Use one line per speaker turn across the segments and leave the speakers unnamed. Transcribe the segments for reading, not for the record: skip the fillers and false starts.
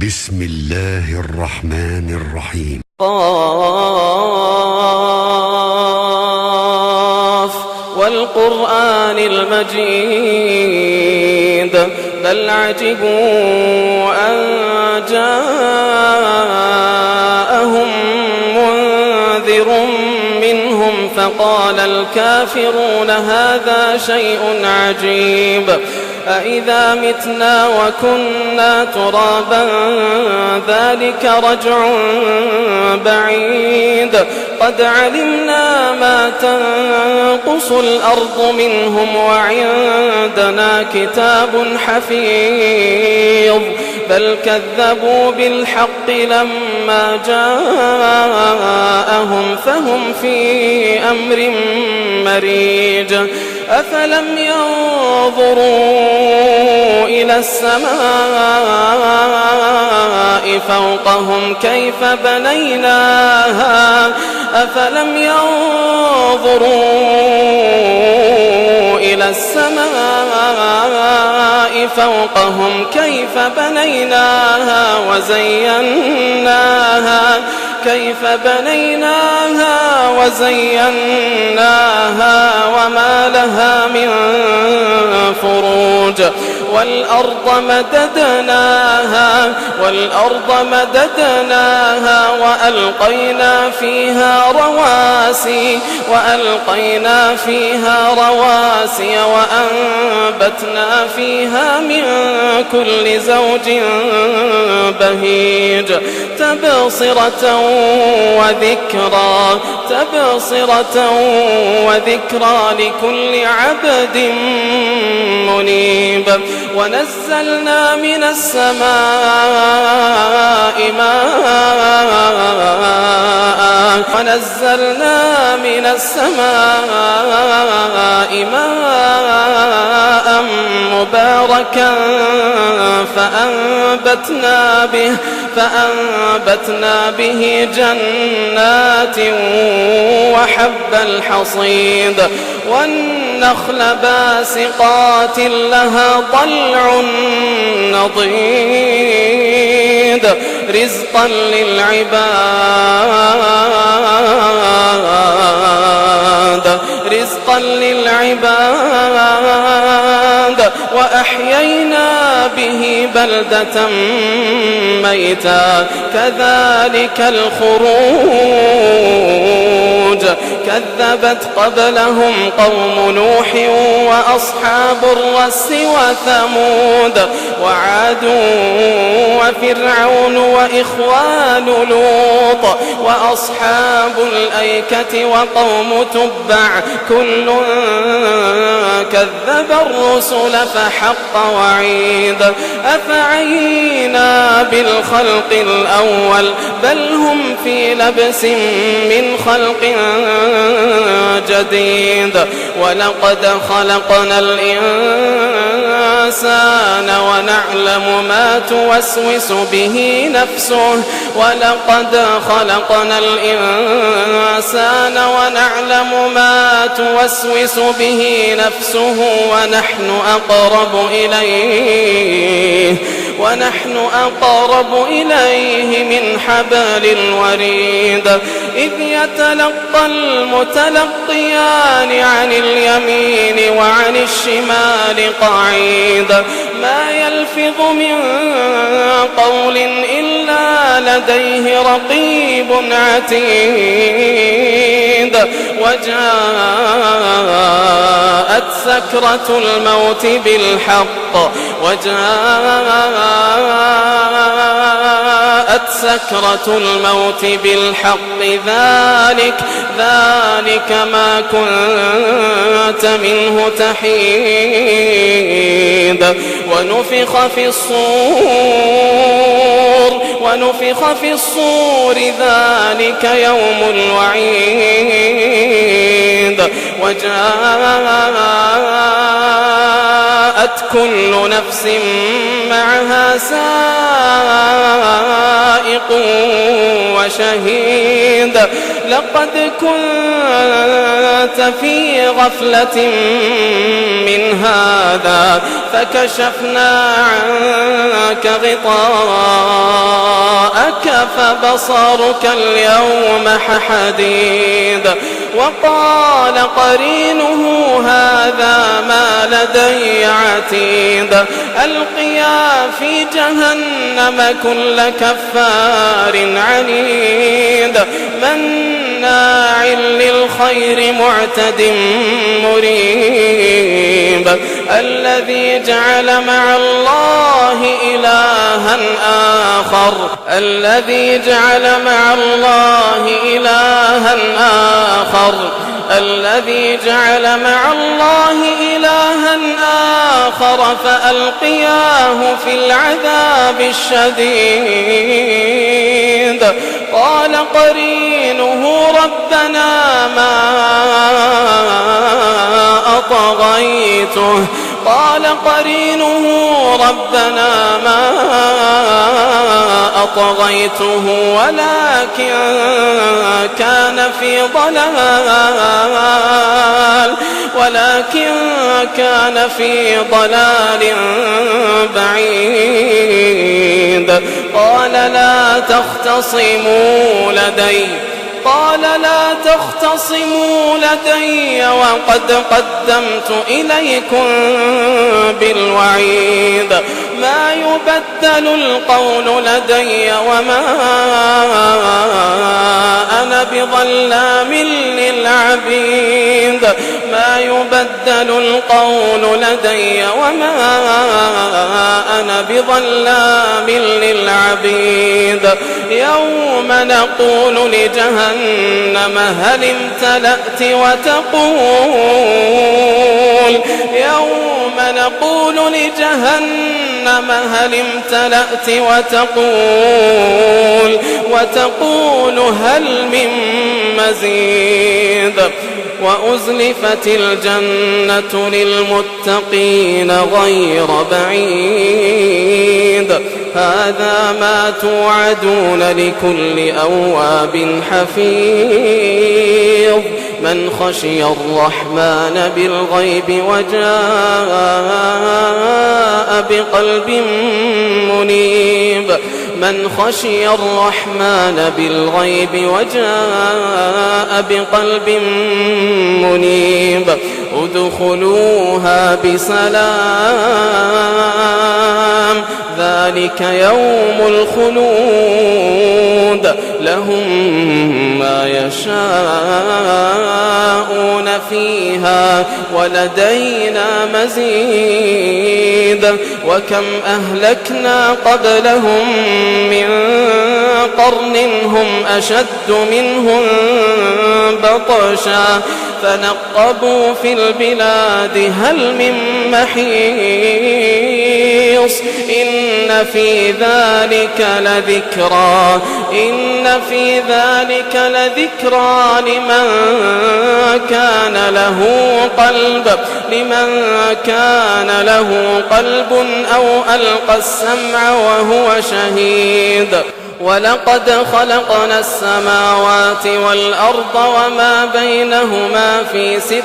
بسم الله الرحمن الرحيم.
قاف والقرآن المجيد بل عجبوا أن جاءهم منذر منهم فقال الكافرون هذا شيء عجيب أإذا متنا وكنا ترابا ذلك رجع بعيد قد علمنا ما تنقص الأرض منهم وعندنا كتاب حفيظ بل كذبوا بالحق لما جاءهم فهم في أمر مريج أفلم ينظروا إلى السماء فوقهم كيف بنيناها أفلم ينظروا إلى السماء فوقهم كيف بنيناها وزيناها وما لها من فروج والأرض مددناها وألقينا فيها رواسي وأنبتنا فيها من كل زوج بهيج تبصرة وذكرى لكل عبد منيب ونزلنا من السماء ماء مباركا فأنبتنا به جنات وحب الحصيد والنخل باسقات لها طلع نضيد رزقا للعباد وأحيينا به بلدة ميتا كذلك الخروج كذبت قبلهم قوم نوح وأصحاب الرس وثمود وعاد وفرعون وإخوان لوط وأصحاب الأيكة وقوم تبع كل كذب الرسل فحق وعيد أفعينا بالخلق الأول بل هم في لبس من خلق جديد ولقد خلقنا الإنسان ونعلم ما توسوس به نفسه ونحن أقرب إليه من حبل الوريد إذ يتلقى المتلقيان عن اليمين وعن الشمال قعيد ما يلفظ من قول إلا لديه رقيب عتيد وجاءت سكرة الموت بالحق ذلك ما كنت منه تحيد ونفخ في الصور ذلك يوم الوعيد وجاءت كل نفس معها سائق وهو شهيد لقد كنت في غفلة من هذا فكشفنا عنك غطاءك فبصرك اليوم حديد وقال قرينه هذا ما لدي عتيد ألقيا في جهنم كل كفار عنيد مناع للخير معتد مريب الذي جعل مع الله إلها آخر فألقياه في العذاب الشديد قال قرينه ربنا ما أطغيته ولكن كان في ضلال بعيد قال لا تختصموا لدي وقد قدمت إليكم بالوعيد ما يبدل القول لدي وما أنا بظلام للعبيد يوم نقول لجهنم هل امتلأت وتقول هل من مزيد وأزلفت الجنة للمتقين غير بعيد هذا ما توعدون لكل أواب حفيظ من خشي الرحمن بالغيب وجاء بقلب منيب ادخلوها بسلام ذلك يوم الخلود لهم ما يشاءون فيها ولدينا مزيد وكم أهلكنا قبلهم من قرن هم أشد منهم بطشا فنقبوا في البلاد هل من محيص إن في ذلك لذكرى لمن كان له قلب أو ألقى السمع وهو شهيد ولقد خلقنا السماوات والأرض وما بينهما في 6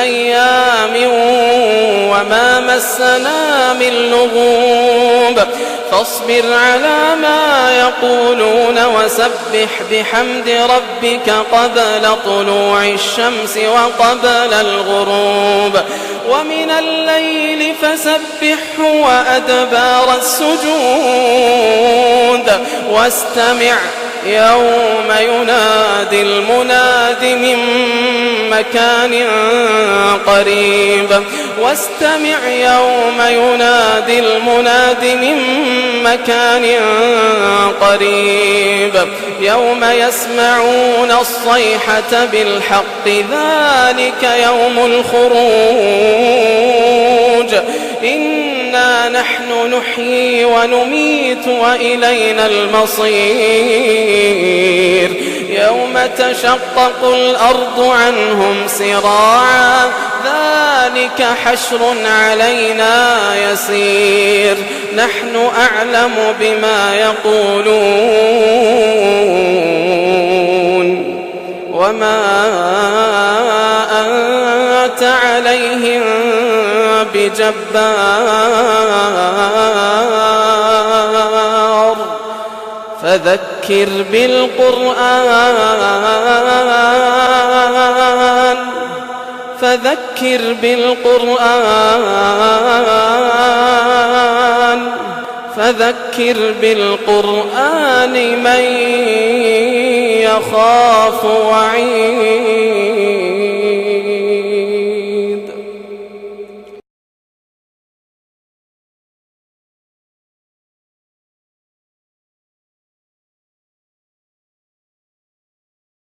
أيام وما مسنا من لغوب فاصبر على ما يقولون وسبح بحمد ربك قبل طلوع الشمس وقبل الغروب ومن الليل فسبحه وأدبار السجود واستمع يوم ينادي المناد من مكان قريب يوم يسمعون الصيحة بالحق ذلك يوم الخروج إنا نحن نحيي ونميت وإلينا المصير يوم تشقق الأرض عنهم سراعا ذلك حشر علينا يسير نحن أعلم بما يقولون وما أنت عليهم بجبار فذكر بالقرآن من يخاف وعيد